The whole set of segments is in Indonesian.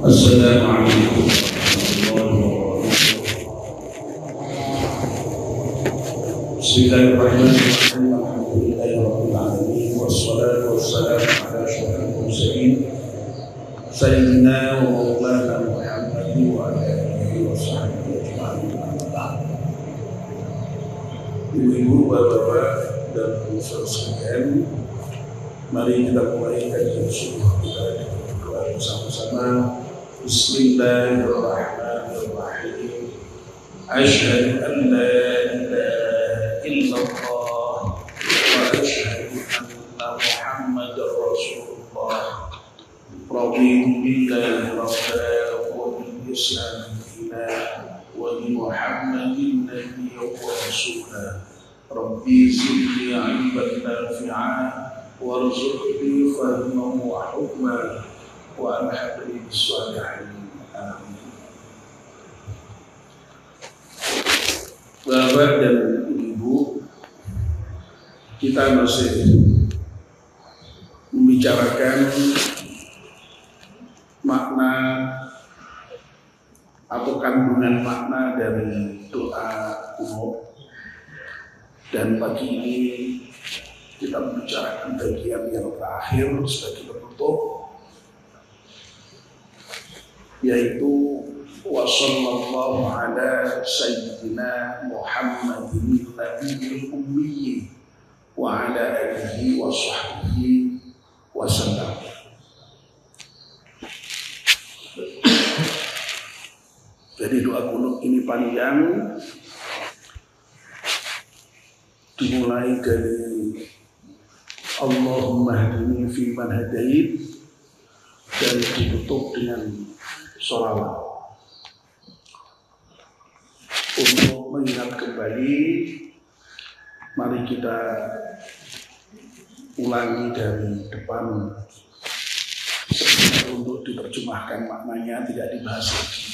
Assalamualaikum warahmatullahi wabarakatuh. Bismillahirrahmanirrahim. Alhamdulillahirabbil alamin wassalatu wassalamu ala asyrofil mursalin sayyidina wa maulana Muhammad wa ala alihi wa sahbihi ajma'in. Ibu-ibu, bapak-bapak dan saudara sekalian, mari kita mulai kajian subuh kita dengan doa bersama-sama. Bismillahirrahmanirrahim. Asyhadu an la ilaha illallah wa asyhadu anna Muhammadar Rasulullah. Raditu billahi rabban wa bil Islam dinan wa bi Muhammadin nabiyyan wa rasulan. Rabbi zidni ilman nafi'an warzuqni fahman wa hukman wa alhaqni bis-shalihin. Amin. Bapak dan Ibu, kita masih membicarakan makna atau kandungan makna dari doa kunut, dan pagi ini kita membicarakan bagian yang terakhir sebagai penutup, yaitu wa sallallahu ala sayyidina Muhammadin nabiyil ummi wa ala alihi wa sahbihi wa sallam. Jadi doa kunut ini panjang, dimulai dari Allahumma hdini fi man hadait dan ditutup dengan sholawat. Untuk mengingat kembali, mari kita ulangi dari depan untuk diterjemahkan maknanya, tidak dibahas lagi.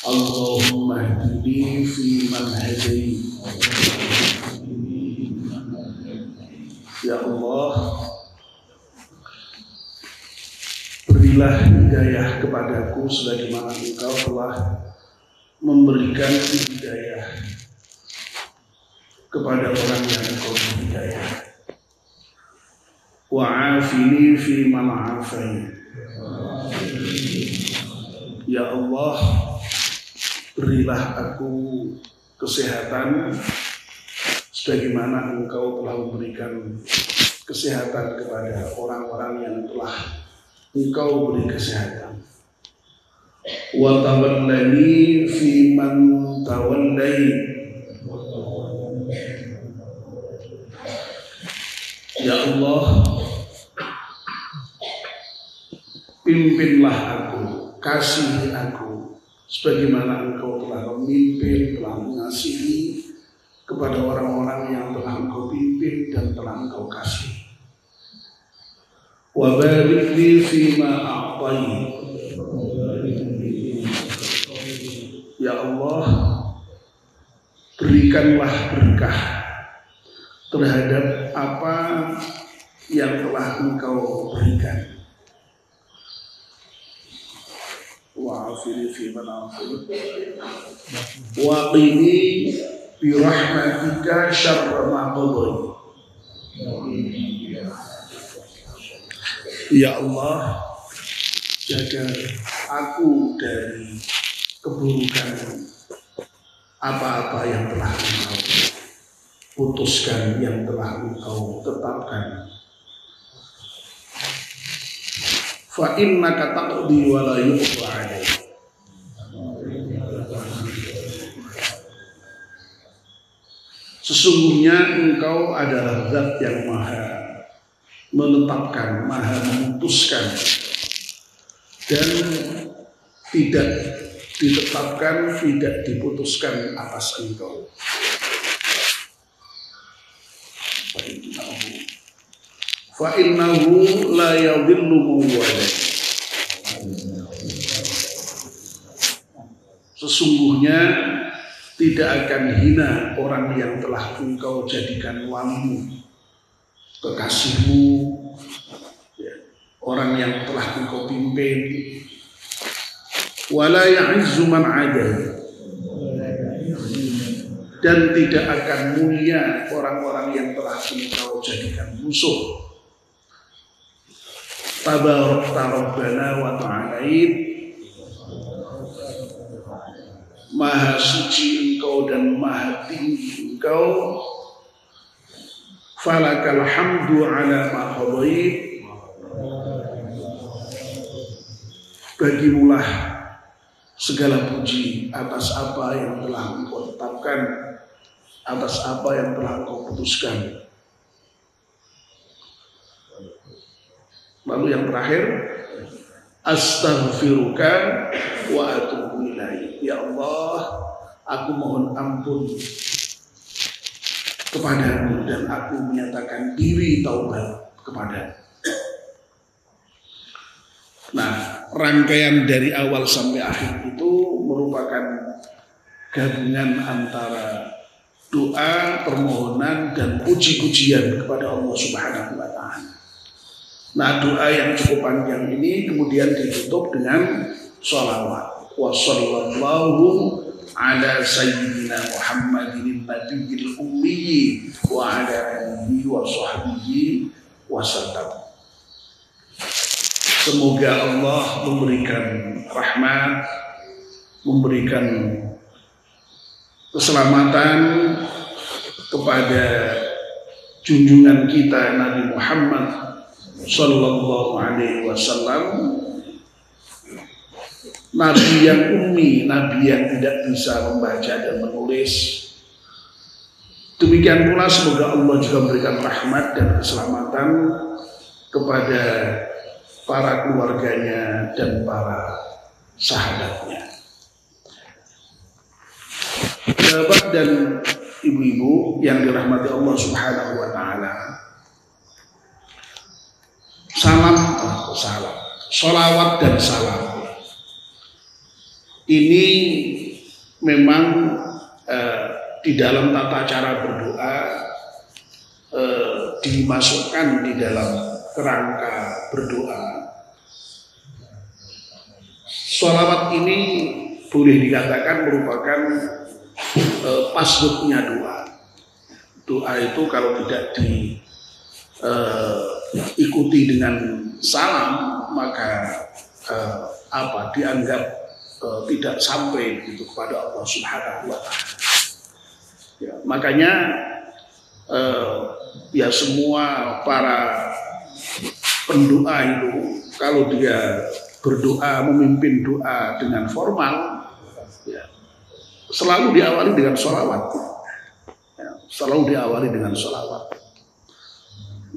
Allahumma hdini fi man hadait. Ya Allah, berilah hidayah kepadaku sebagaimana Engkau telah memberikan hidayah kepada orang yang Engkau beri hidayah. Wa'afini fi man afait. Ya Allah, berilah aku kesehatan sebagaimana Engkau telah memberikan kesehatan kepada orang-orang yang telah Engkau beri kesehatan. Wa tawallani fi man tawallait. Ya Allah, pimpinlah aku, kasihi aku sebagaimana Engkau telah memimpin, telah mengasihi kepada orang-orang yang telah Engkau pimpin dan telah Engkau kasih. Wa barik li fima a'tait. Ya Allah, berikanlah berkah terhadap apa yang telah Engkau berikan. Wa afini fima a'tait. Wa qini bi rahmatika syarra ma qadait. Ya Allah, jaga aku dari keburukan apa-apa yang telah Engkau putuskan, yang telah Engkau tetapkan. Fa innaka taqdi wa la yuqda 'alaik. Sesungguhnya Engkau adalah Zat yang maha menetapkan, maha memutuskan, dan tidak ditetapkan, tidak diputuskan atas Engkau. Fa innahu la yadhillu man walait. Sesungguhnya tidak akan hina orang yang telah Engkau jadikan walimu, kekasihmu, orang yang telah Engkau pimpin, wala ya'izzu man 'adai, dan tidak akan mulia orang-orang yang telah engkau jadikan musuh. Tabarakta Rabbana wa ta'alait, maha suci engkau dan maha tinggi engkau. Falakal hamdu ala ma qadait, bagimulah segala puji atas apa yang telah engkau tetapkan, atas apa yang telah engkau putuskan. Lalu yang terakhir, astaghfiruka wa atubu ilaik. Ya Allah, aku mohon ampun kepadamu dan aku menyatakan diri taubat kepadamu. Nah, rangkaian dari awal sampai akhir itu merupakan gabungan antara doa, permohonan, dan puji-pujian kepada Allah Subhanahu wa Ta'ala. Nah, doa yang cukup panjang ini kemudian ditutup dengan sholawat. Wa sallallahu ala sayyidina Muhammadin nabiyil ummi wa ala alihi wa sahbihi wasallam. Semoga Allah memberikan rahmat, memberikan keselamatan kepada junjungan kita Nabi Muhammad sallallahu alaihi wasallam, Nabi yang ummi, Nabi yang tidak bisa membaca dan menulis. Demikian pula semoga Allah juga memberikan rahmat dan keselamatan kepada para keluarganya dan para sahabatnya. Sahabat dan ibu-ibu yang dirahmati Allah Subhanahu wa Ta'ala, salawat dan salam ini memang di dalam tata cara berdoa dimasukkan di dalam kerangka berdoa. Sholawat ini boleh dikatakan merupakan pasduknya doa. Doa itu kalau tidak diikuti dengan salam maka dianggap tidak sampai gitu kepada Allah Subhanahu wa Ta'ala. Ya, makanya ya semua para pendoa itu kalau dia berdoa, memimpin doa dengan formal, ya, selalu diawali dengan sholawat. Ya, selalu diawali dengan sholawat.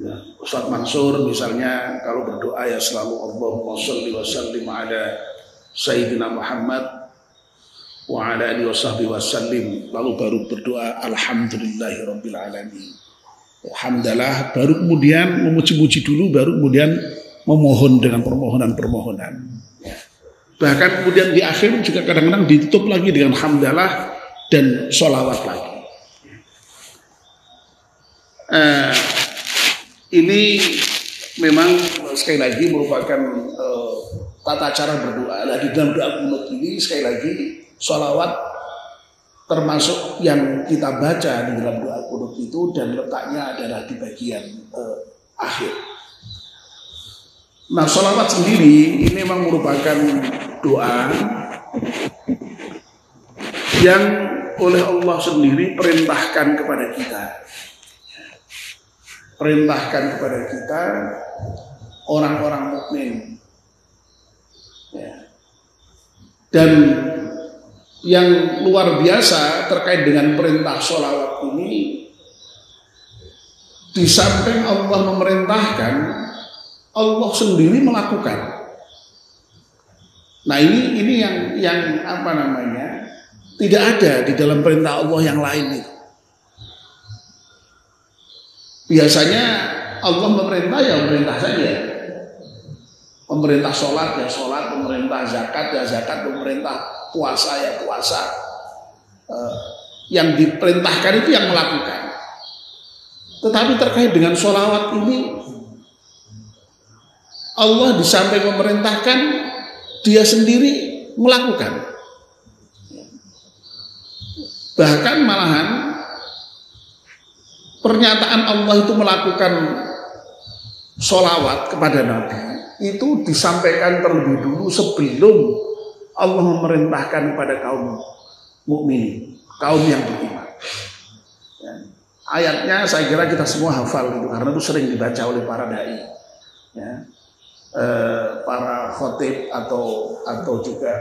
Ya, Ustaz Mansur misalnya kalau berdoa ya selalu Allahumma sholli wa sallim ala Sayyidina Muhammad wa ala alihi washabbihi wasallim, lalu baru berdoa alhamdulillahirabbil alamin. Alhamdulillah, baru kemudian memuji-muji dulu, baru kemudian memohon dengan permohonan-permohonan. Bahkan kemudian di akhir juga kadang-kadang ditutup lagi dengan hamdalah dan sholawat lagi. Ini memang sekali lagi merupakan tata cara berdoa. Nah, di dalam doa kunut ini sekali lagi sholawat termasuk yang kita baca di dalam doa kunut itu, dan letaknya adalah di bagian akhir. Nah, sholawat sendiri ini memang merupakan doa yang oleh Allah sendiri perintahkan kepada kita. Perintahkan kepada kita orang-orang mukmin. Ya. Dan yang luar biasa terkait dengan perintah sholawat ini, di samping Allah memerintahkan, Allah sendiri melakukan. Nah ini yang apa namanya, tidak ada di dalam perintah Allah yang lain itu. Biasanya Allah memerintah ya memerintah saja. Pemerintah sholat ya sholat, pemerintah zakat ya zakat, pemerintah puasa ya puasa. Yang diperintahkan itu yang melakukan. Tetapi terkait dengan sholawat ini, Allah di samping memerintahkan, dia sendiri melakukan. Bahkan malahan pernyataan Allah itu melakukan sholawat kepada Nabi itu disampaikan terlebih dulu sebelum Allah memerintahkan kepada kaum mukmin, kaum yang beriman. Ayatnya saya kira kita semua hafal itu karena itu sering dibaca oleh para dai, ya. Para khotib atau juga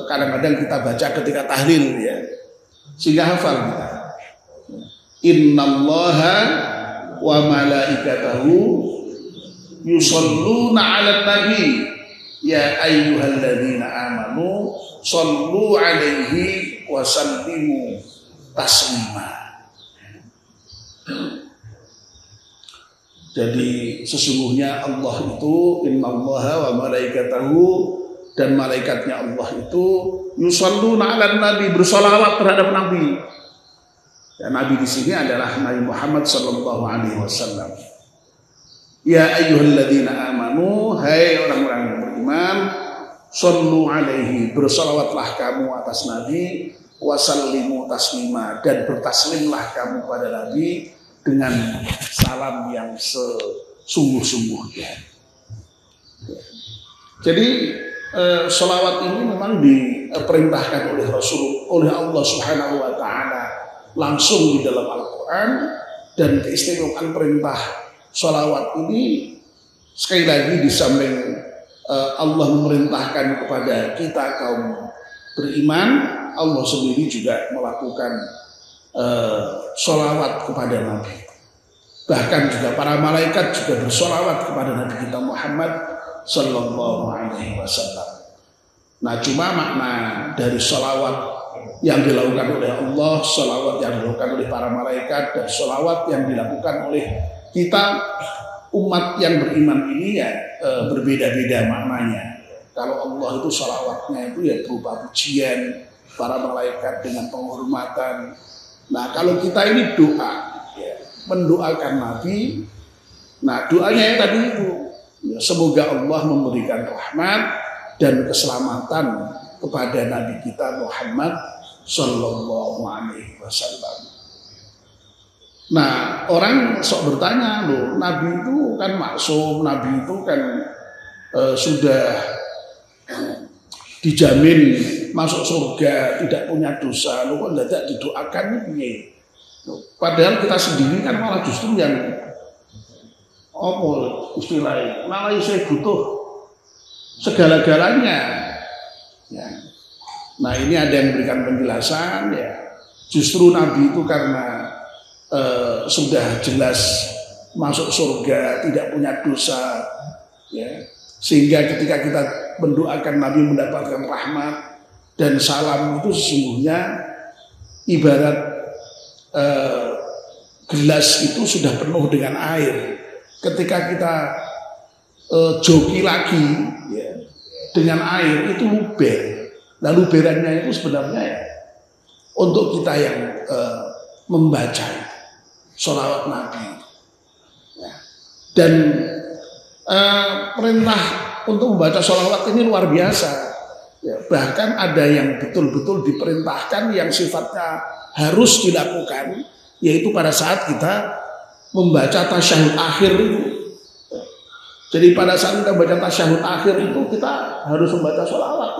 kadang-kadang kita baca ketika tahlil, ya, sehingga hafal kita. Innallaha wa malaikatahu yusholluna 'alan nabi ya ayyuhalladzina amanu shollu 'alaihi wa sallimu taslima. Jadi sesungguhnya Allah itu innallaha wa malaikatahu, dan malaikatnya Allah itu yusholluna 'alan nabi, bersolawat terhadap nabi. Ya, nabi di sini adalah Nabi Muhammad sallallahu alaihi wasallam. Ya ayyuhalladzina amanu, hai orang-orang yang beriman, shollu alaihi, bersolawatlah kamu atas nabi, wasallimu taslima, dan bertaslimlah kamu pada nabi dengan salam yang sesungguh-sungguhnya. Jadi sholawat ini memang diperintahkan oleh oleh Allah Subhanahu wa taala langsung di dalam Al-Quran, dan keistimewaan perintah sholawat ini sekali lagi di samping Allah memerintahkan kepada kita kaum beriman, Allah sendiri juga melakukan sholawat kepada Nabi. Bahkan juga para malaikat juga bersolawat kepada Nabi kita Muhammad sallallahu alaihi wasallam. Nah, cuma makna dari sholawat yang dilakukan oleh Allah, sholawat yang dilakukan oleh para malaikat, dan sholawat yang dilakukan oleh kita umat yang beriman ini ya berbeda-beda maknanya. Kalau Allah itu sholawatnya itu ya berupa pujian, para malaikat dengan penghormatan. Nah, kalau kita ini doa, ya, mendoakan Nabi. Nah, doanya yang tadi itu, ya, semoga Allah memberikan rahmat dan keselamatan kepada Nabi kita Muhammad sallallahu alaihi wasallam. Nah, orang sok bertanya, loh, Nabi itu kan maksum, Nabi itu kan sudah dijamin masuk surga, tidak punya dosa, loh kok tidak didoakan ini? Padahal kita sendiri kan malah justru yang istilahnya malah saya butuh segala-galanya, ya. Nah, ini ada yang memberikan penjelasan, ya, justru Nabi itu karena sudah jelas masuk surga, tidak punya dosa, ya, sehingga ketika kita mendoakan Nabi mendapatkan rahmat dan salam itu sesungguhnya ibarat gelas itu sudah penuh dengan air. Ketika kita joki lagi, ya, dengan air itu luber. Lalu luberannya itu sebenarnya ya untuk kita yang membaca sholawat Nabi, ya. Dan perintah untuk membaca sholawat ini luar biasa, ya. Bahkan ada yang betul-betul diperintahkan yang sifatnya harus dilakukan, yaitu pada saat kita membaca tasyahud akhir itu. Jadi pada saat kita membaca tasyahud akhir itu kita harus membaca sholawat.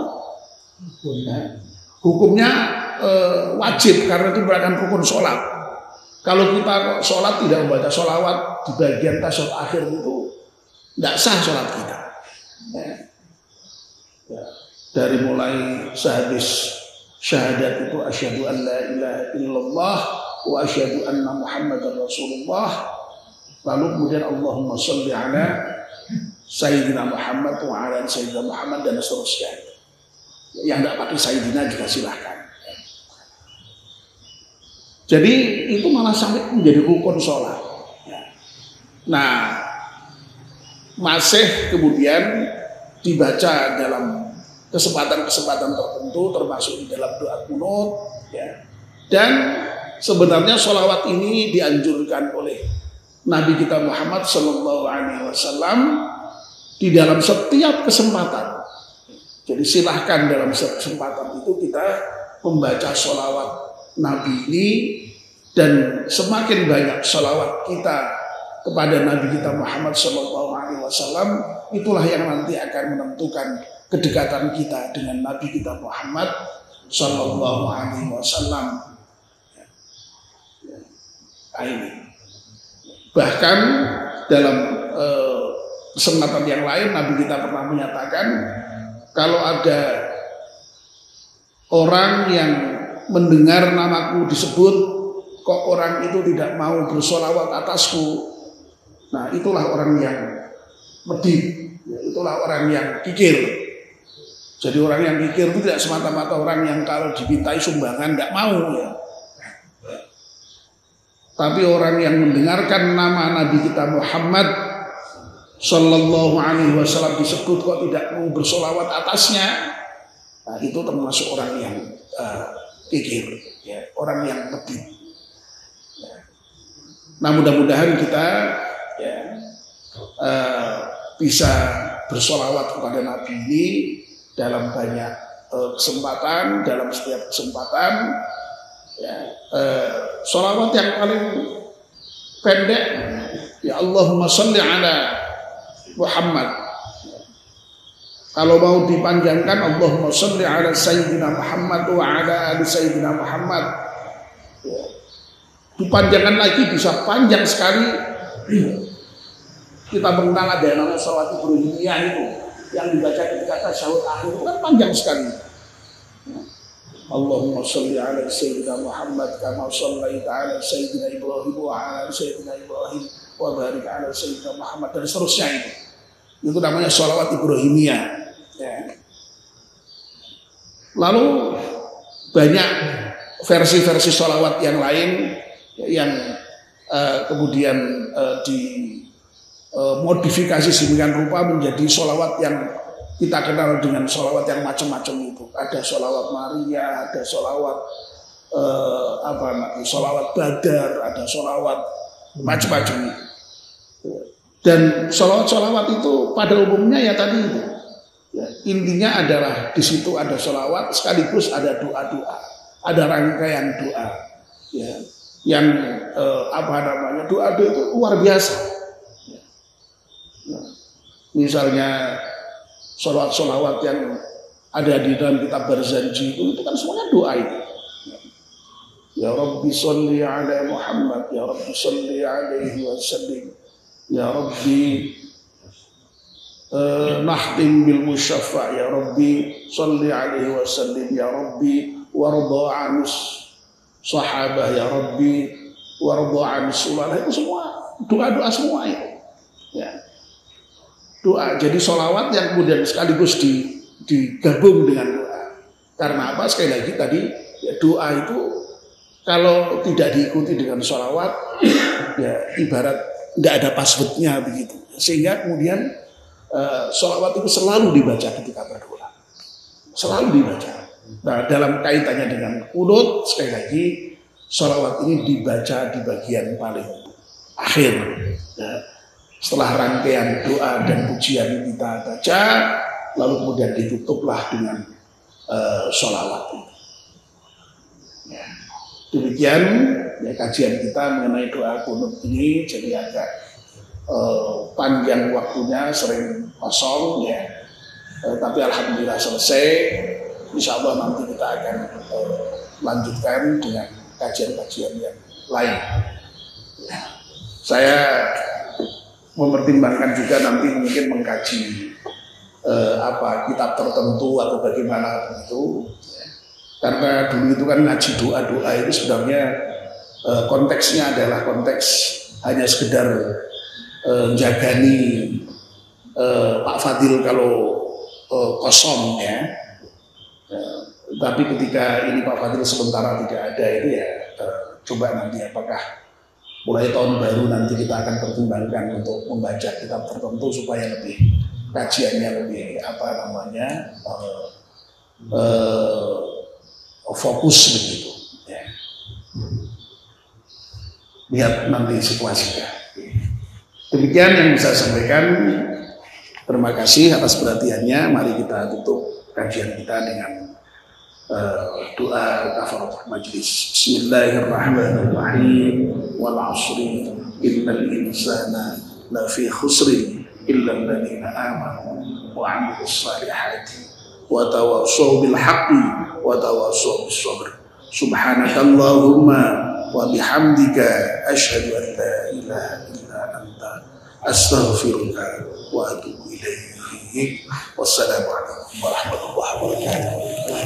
Hukumnya wajib karena itu merupakan rukun sholat. Kalau kita sholat tidak membaca sholawat di bagian tasyahud akhir itu tidak sah sholat kita, ya. Ya. Dari mulai sehabis syahadat itu asyhadu an la ilaha illallah wa asyhadu anna muhammadar rasulullah, lalu kemudian Allahumma sholli ala sayyidina Muhammad wa ala sayyidina Muhammad dan seterusnya. Yang tidak pakai sayyidina juga silahkan. Jadi itu malah sampai menjadi rukun sholat. Nah, masih kemudian dibaca dalam kesempatan-kesempatan tertentu, termasuk di dalam doa kunut, ya. Dan sebenarnya sholawat ini dianjurkan oleh Nabi kita Muhammad sallallahu alaihi wasallam di dalam setiap kesempatan. Jadi silahkan dalam kesempatan itu kita membaca sholawat Nabi ini, dan semakin banyak sholawat kita kepada Nabi kita Muhammad SAW, itulah yang nanti akan menentukan kedekatan kita dengan Nabi kita Muhammad SAW. Ini. Bahkan dalam kesempatan yang lain Nabi kita pernah menyatakan, kalau ada orang yang mendengar namaku disebut, kok orang itu tidak mau bersolawat atasku, nah itulah orang yang medit, itulah orang yang kikir. Jadi orang yang kikir itu tidak semata-mata orang yang kalau dimintai sumbangan tidak mau ya. Tapi orang yang mendengarkan nama Nabi kita Muhammad Sallallahu Alaihi Wasallam disebut kok tidak mau bersolawat atasnya, nah itu termasuk orang yang kikir, ya, orang yang medit. Ya. Nah mudah-mudahan kita ya, bisa bersolawat kepada Nabi ini dalam banyak kesempatan, dalam setiap kesempatan. Ya, solawat yang paling pendek, ya Allahumma sholli ala Muhammad. Kalau mau dipanjangkan, Allahumma sholli ala Sayyidina Muhammad wa ala ali Sayyidina Muhammad. Ya. Dipanjangkan lagi bisa panjang sekali. Kita mengenal ada yang namanya sholawat Ibrahimiyah itu, yang dibaca ketika tasyahud akhir itu kan panjang sekali. Ya. Allahumma sholli ala Sayyidina Muhammad kama shallaita ala Sayyidina Ibrahim wa ala Sayyidina Ibrahim wa barik ala Sayyidina Muhammad, dan seterusnya itu. Itu namanya sholawat Ibrahimiyah. Ya. Lalu banyak versi-versi sholawat yang lain yang kemudian dimodifikasi sedemikian rupa menjadi sholawat yang kita kenal dengan sholawat yang macam-macam itu. Ada sholawat Maria, ada sholawat sholawat Badar, ada sholawat macam-macam itu. Dan sholawat-sholawat itu pada umumnya ya tadi itu. Ya, intinya adalah di situ ada sholawat sekaligus ada doa-doa, ada rangkaian doa. Ya, yang doa-doa itu luar biasa. Ya. Ya. Misalnya sholawat-sholawat yang ada di dalam kitab Barzanji itu kan semuanya doa itu. Ya Rabbi sholli ala Muhammad, ya Rabbi sholli alaihi wasallim, ya Rabbi nahtim bil musyaffa, ya Rabbi sholli alaihi wasallim, ya Rabbi warda anis sahabah, ya Rabbi warda anis sulala. Itu semua doa-doa semua itu. Ya. Doa, jadi sholawat yang kemudian sekaligus digabung dengan doa. Karena apa? Sekali lagi tadi ya, doa itu kalau tidak diikuti dengan sholawat ya ibarat nggak ada passwordnya begitu. Sehingga kemudian sholawat itu selalu dibaca ketika berdoa, selalu dibaca. Nah dalam kaitannya dengan qunut, sekali lagi sholawat ini dibaca di bagian paling akhir. Ya. Setelah rangkaian doa dan pujian kita baca, lalu kemudian ditutuplah dengan sholawat. Ya. Demikian ya, kajian kita mengenai doa qunut ini jadi agak panjang waktunya, sering kosong ya. Tapi alhamdulillah selesai. Insya Allah nanti kita akan lanjutkan dengan kajian-kajian yang lain. Ya. Saya mempertimbangkan juga nanti mungkin mengkaji kitab tertentu atau bagaimana begitu. Ya. Karena dulu itu kan ngaji doa-doa itu sebenarnya konteksnya adalah konteks hanya sekedar jagani Pak Fadil kalau kosong ya. Tapi ketika ini Pak Fadil sementara tidak ada itu ya coba nanti apakah mulai tahun baru nanti kita akan pertimbangkan untuk membaca kitab tertentu supaya lebih kajiannya lebih fokus begitu. Ya. Lihat nanti situasinya. Demikian yang bisa saya sampaikan. Terima kasih atas perhatiannya. Mari kita tutup kajian kita dengan doa kafaratul majlis. Bismillahirrahmanirrahim. Wal 'ashri innal insana lafi khusrin illa alladziina aamanu wa 'amilus shalihati wa tawassaw bil haqqi wa tawassaw bis sabr. Subhanakallahumma wa bihamdika asyhadu an la ilaha illa anta astaghfiruka wa atubu ilaik. Wassalamu alaikum warahmatullahi wabarakatuh.